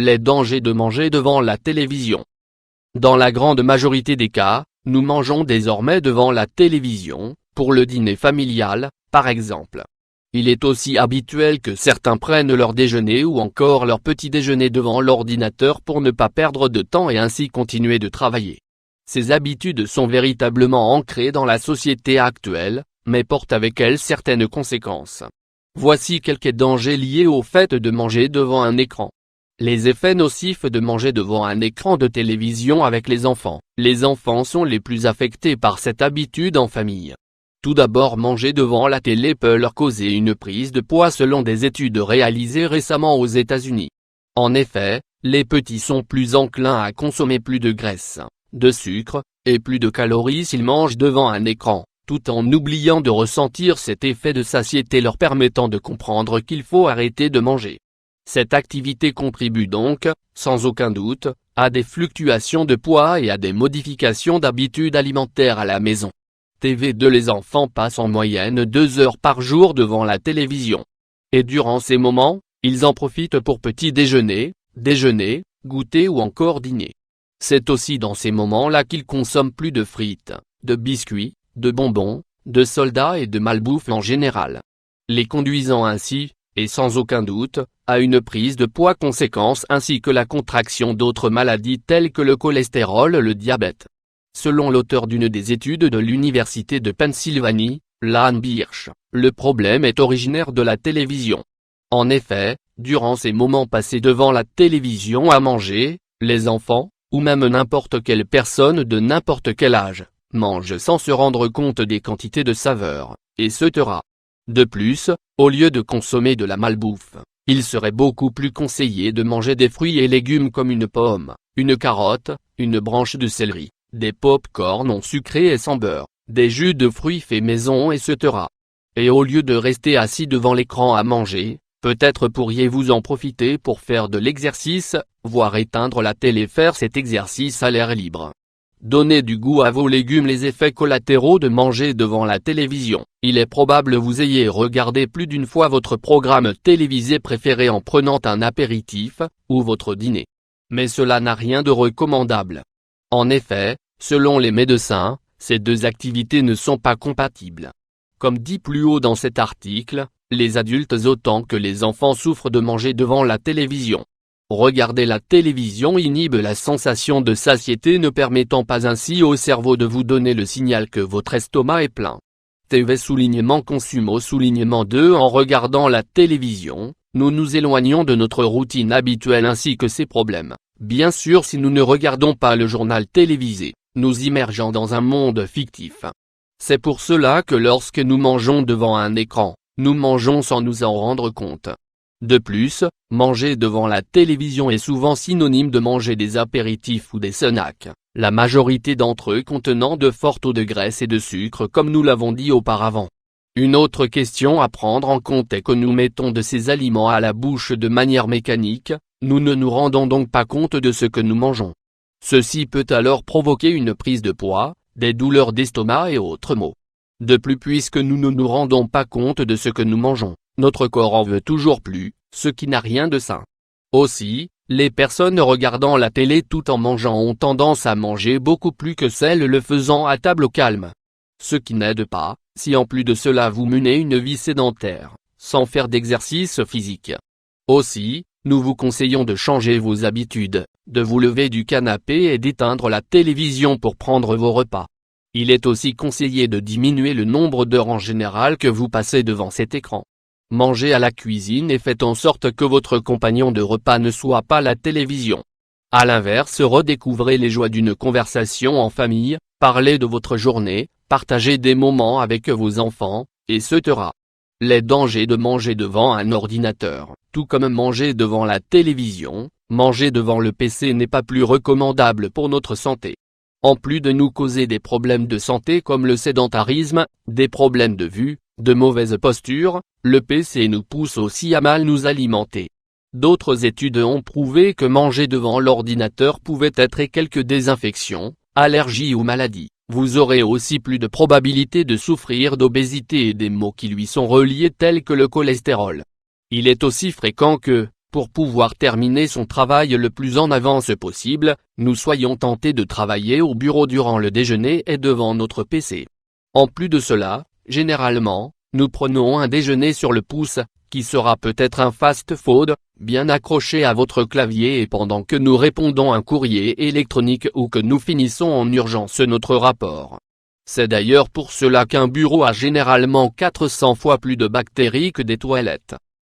Les dangers de manger devant la télévision. Dans la grande majorité des cas, nous mangeons désormais devant la télévision, pour le dîner familial, par exemple. Il est aussi habituel que certains prennent leur déjeuner ou encore leur petit déjeuner devant l'ordinateur pour ne pas perdre de temps et ainsi continuer de travailler. Ces habitudes sont véritablement ancrées dans la société actuelle, mais portent avec elles certaines conséquences. Voici quelques dangers liés au fait de manger devant un écran. Les effets nocifs de manger devant un écran de télévision avec les enfants. Les enfants sont les plus affectés par cette habitude en famille. Tout d'abord, manger devant la télé peut leur causer une prise de poids selon des études réalisées récemment aux États-Unis. En effet, les petits sont plus enclins à consommer plus de graisse, de sucre, et plus de calories s'ils mangent devant un écran, tout en oubliant de ressentir cet effet de satiété leur permettant de comprendre qu'il faut arrêter de manger. Cette activité contribue donc, sans aucun doute, à des fluctuations de poids et à des modifications d'habitudes alimentaires à la maison. TV2 Les enfants passent en moyenne 2 heures par jour devant la télévision. Et durant ces moments, ils en profitent pour petit déjeuner, goûter ou encore dîner. C'est aussi dans ces moments-là qu'ils consomment plus de frites, de biscuits, de bonbons, de sodas et de malbouffe en général. Les conduisant ainsi, et sans aucun doute, à une prise de poids conséquente ainsi que la contraction d'autres maladies telles que le cholestérol et le diabète. Selon l'auteur d'une des études de l'Université de Pennsylvanie, Ian Birch, le problème est originaire de la télévision. En effet, durant ces moments passés devant la télévision à manger, les enfants, ou même n'importe quelle personne de n'importe quel âge, mangent sans se rendre compte des quantités de saveurs, etc. De plus, au lieu de consommer de la malbouffe, il serait beaucoup plus conseillé de manger des fruits et légumes comme une pomme, une carotte, une branche de céleri, des pop-corn non sucrés et sans beurre, des jus de fruits faits maison, etc. Et au lieu de rester assis devant l'écran à manger, peut-être pourriez-vous en profiter pour faire de l'exercice, voire éteindre la télé et faire cet exercice à l'air libre. Donnez du goût à vos légumes. Les effets collatéraux de manger devant la télévision. Il est probable vous ayez regardé plus d'une fois votre programme télévisé préféré en prenant un apéritif, ou votre dîner. Mais cela n'a rien de recommandable. En effet, selon les médecins, ces deux activités ne sont pas compatibles. Comme dit plus haut dans cet article, les adultes autant que les enfants souffrent de manger devant la télévision. Regarder la télévision inhibe la sensation de satiété, ne permettant pas ainsi au cerveau de vous donner le signal que votre estomac est plein. TV_consumo_2 En regardant la télévision, nous nous éloignons de notre routine habituelle ainsi que ses problèmes. Bien sûr, si nous ne regardons pas le journal télévisé, nous immergeons dans un monde fictif. C'est pour cela que lorsque nous mangeons devant un écran, nous mangeons sans nous en rendre compte. De plus, manger devant la télévision est souvent synonyme de manger des apéritifs ou des snacks, la majorité d'entre eux contenant de forts taux de graisse et de sucre comme nous l'avons dit auparavant. Une autre question à prendre en compte est que nous mettons de ces aliments à la bouche de manière mécanique, nous ne nous rendons donc pas compte de ce que nous mangeons. Ceci peut alors provoquer une prise de poids, des douleurs d'estomac et autres maux. De plus, puisque nous ne nous rendons pas compte de ce que nous mangeons, notre corps en veut toujours plus, ce qui n'a rien de sain. Aussi, les personnes regardant la télé tout en mangeant ont tendance à manger beaucoup plus que celles le faisant à table au calme. Ce qui n'aide pas, si en plus de cela vous menez une vie sédentaire, sans faire d'exercice physique. Aussi, nous vous conseillons de changer vos habitudes, de vous lever du canapé et d'éteindre la télévision pour prendre vos repas. Il est aussi conseillé de diminuer le nombre d'heures en général que vous passez devant cet écran. Mangez à la cuisine et faites en sorte que votre compagnon de repas ne soit pas la télévision. À l'inverse, redécouvrez les joies d'une conversation en famille, parlez de votre journée, partagez des moments avec vos enfants, etc. Les dangers de manger devant un ordinateur. Tout comme manger devant la télévision, manger devant le PC n'est pas plus recommandable pour notre santé. En plus de nous causer des problèmes de santé comme le sédentarisme, des problèmes de vue, de mauvaise posture, le PC nous pousse aussi à mal nous alimenter. D'autres études ont prouvé que manger devant l'ordinateur pouvait être quelques désinfections, allergies ou maladies. Vous aurez aussi plus de probabilité de souffrir d'obésité et des maux qui lui sont reliés tels que le cholestérol. Il est aussi fréquent que, Pour pouvoir terminer son travail le plus en avance possible, nous soyons tentés de travailler au bureau durant le déjeuner et devant notre PC. En plus de cela, généralement, nous prenons un déjeuner sur le pouce, qui sera peut-être un fast-food, bien accroché à votre clavier et pendant que nous répondons un courrier électronique ou que nous finissons en urgence notre rapport. C'est d'ailleurs pour cela qu'un bureau a généralement 400 fois plus de bactéries que des toilettes.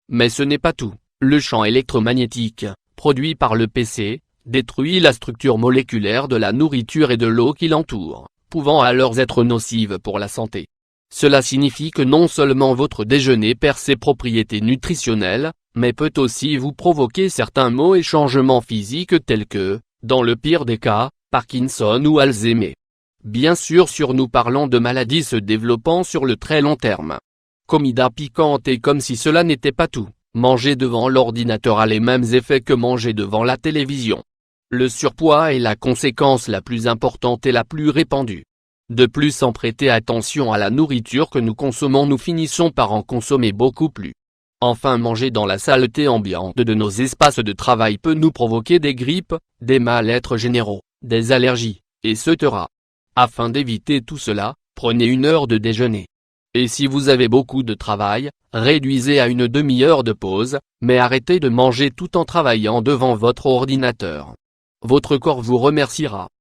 Mais ce n'est pas tout. Le champ électromagnétique, produit par le PC, détruit la structure moléculaire de la nourriture et de l'eau qui l'entoure, pouvant alors être nocive pour la santé. Cela signifie que non seulement votre déjeuner perd ses propriétés nutritionnelles, mais peut aussi vous provoquer certains maux et changements physiques tels que, dans le pire des cas, Parkinson ou Alzheimer. Bien sûr, nous parlons de maladies se développant sur le très long terme. Comida piquante et comme si cela n'était pas tout, manger devant l'ordinateur a les mêmes effets que manger devant la télévision. Le surpoids est la conséquence la plus importante et la plus répandue. De plus, sans prêter attention à la nourriture que nous consommons, nous finissons par en consommer beaucoup plus. Enfin, manger dans la saleté ambiante de nos espaces de travail peut nous provoquer des grippes, des mal-être généraux, des allergies, etc. Afin d'éviter tout cela, prenez une heure de déjeuner. Et si vous avez beaucoup de travail, réduisez à une demi-heure de pause, mais arrêtez de manger tout en travaillant devant votre ordinateur. Votre corps vous remerciera.